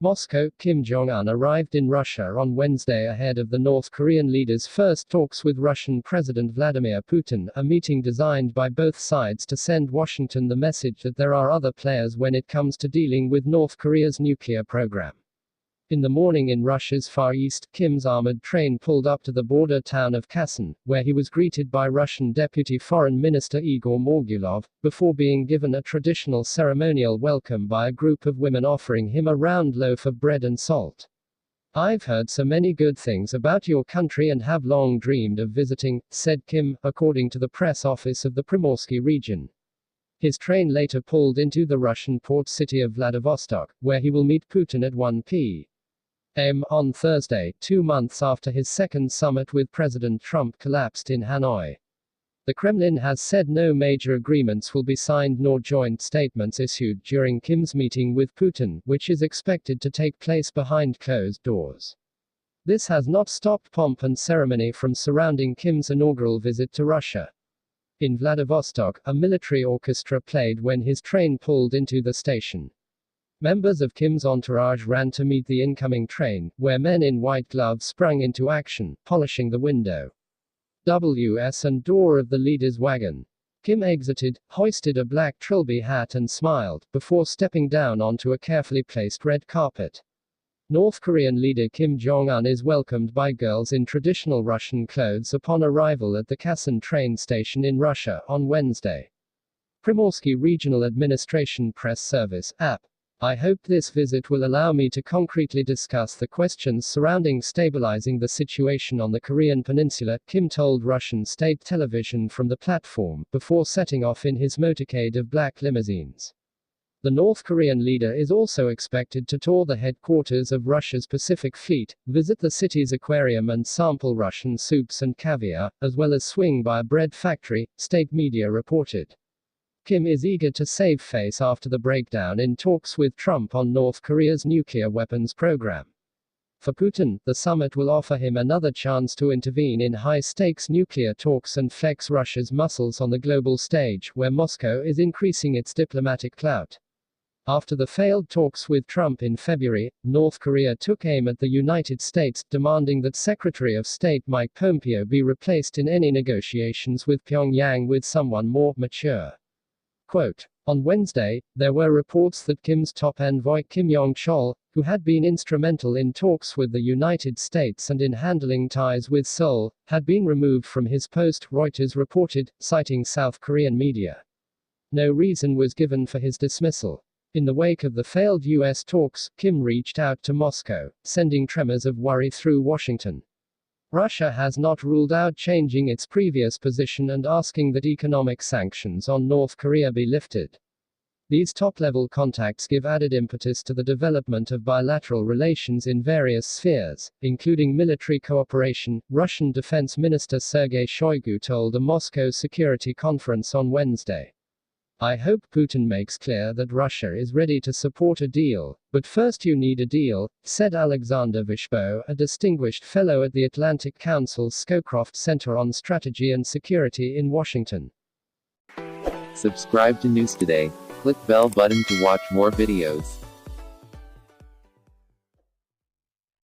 Moscow. Kim Jong Un arrived in Russia on Wednesday ahead of the North Korean leader's first talks with Russian President Vladimir Putin, a meeting designed by both sides to send Washington the message that there are other players when it comes to dealing with North Korea's nuclear program. In the morning in Russia's Far East, Kim's armored train pulled up to the border town of Kasan, where he was greeted by Russian Deputy Foreign Minister Igor Morgulov, before being given a traditional ceremonial welcome by a group of women offering him a round loaf of bread and salt. "I've heard so many good things about your country and have long dreamed of visiting," said Kim, according to the press office of the Primorsky region. His train later pulled into the Russian port city of Vladivostok, where he will meet Putin at 1 p.m. on Thursday, 2 months after his second summit with President Trump collapsed in Hanoi. The Kremlin has said no major agreements will be signed nor joint statements issued during Kim's meeting with Putin, which is expected to take place behind closed doors. This has not stopped pomp and ceremony from surrounding Kim's inaugural visit to Russia. In Vladivostok, a military orchestra played when his train pulled into the station. Members of Kim's entourage ran to meet the incoming train, where men in white gloves sprang into action, polishing the window and door of the leader's wagon. Kim exited, hoisted a black trilby hat and smiled, before stepping down onto a carefully placed red carpet. North Korean leader Kim Jong Un is welcomed by girls in traditional Russian clothes upon arrival at the Kasan train station in Russia on Wednesday. Primorsky Regional Administration Press Service, app. "I hope this visit will allow me to concretely discuss the questions surrounding stabilizing the situation on the Korean peninsula," Kim told Russian state television from the platform, before setting off in his motorcade of black limousines. The North Korean leader is also expected to tour the headquarters of Russia's Pacific Fleet, visit the city's aquarium and sample Russian soups and caviar, as well as swing by a bread factory, state media reported. Kim is eager to save face after the breakdown in talks with Trump on North Korea's nuclear weapons program. For Putin, the summit will offer him another chance to intervene in high-stakes nuclear talks and flex Russia's muscles on the global stage, where Moscow is increasing its diplomatic clout. After the failed talks with Trump in February, North Korea took aim at the United States, demanding that Secretary of State Mike Pompeo be replaced in any negotiations with Pyongyang with someone more mature. Quote, "On Wednesday, there were reports that Kim's top envoy Kimjong, who had been instrumental in talks with the United States and in handling ties with Seoul, had been removed from his post," Reuters reported, citing South Korean media. No reason was given for his dismissal. In the wake of the failed U.S. talks, Kim reached out to Moscow, sending tremors of worry through Washington. Russia has not ruled out changing its previous position and asking that economic sanctions on North Korea be lifted. These top-level contacts give added impetus to the development of bilateral relations in various spheres, including military cooperation, Russian Defense Minister Sergei Shoigu told a Moscow Security Conference on Wednesday. "I hope Putin makes clear that Russia is ready to support a deal, but first you need a deal," said Alexander Vishbo, a distinguished fellow at the Atlantic Council's Scowcroft Center on Strategy and Security in Washington. Subscribe to News Today. Click bell button to watch more videos.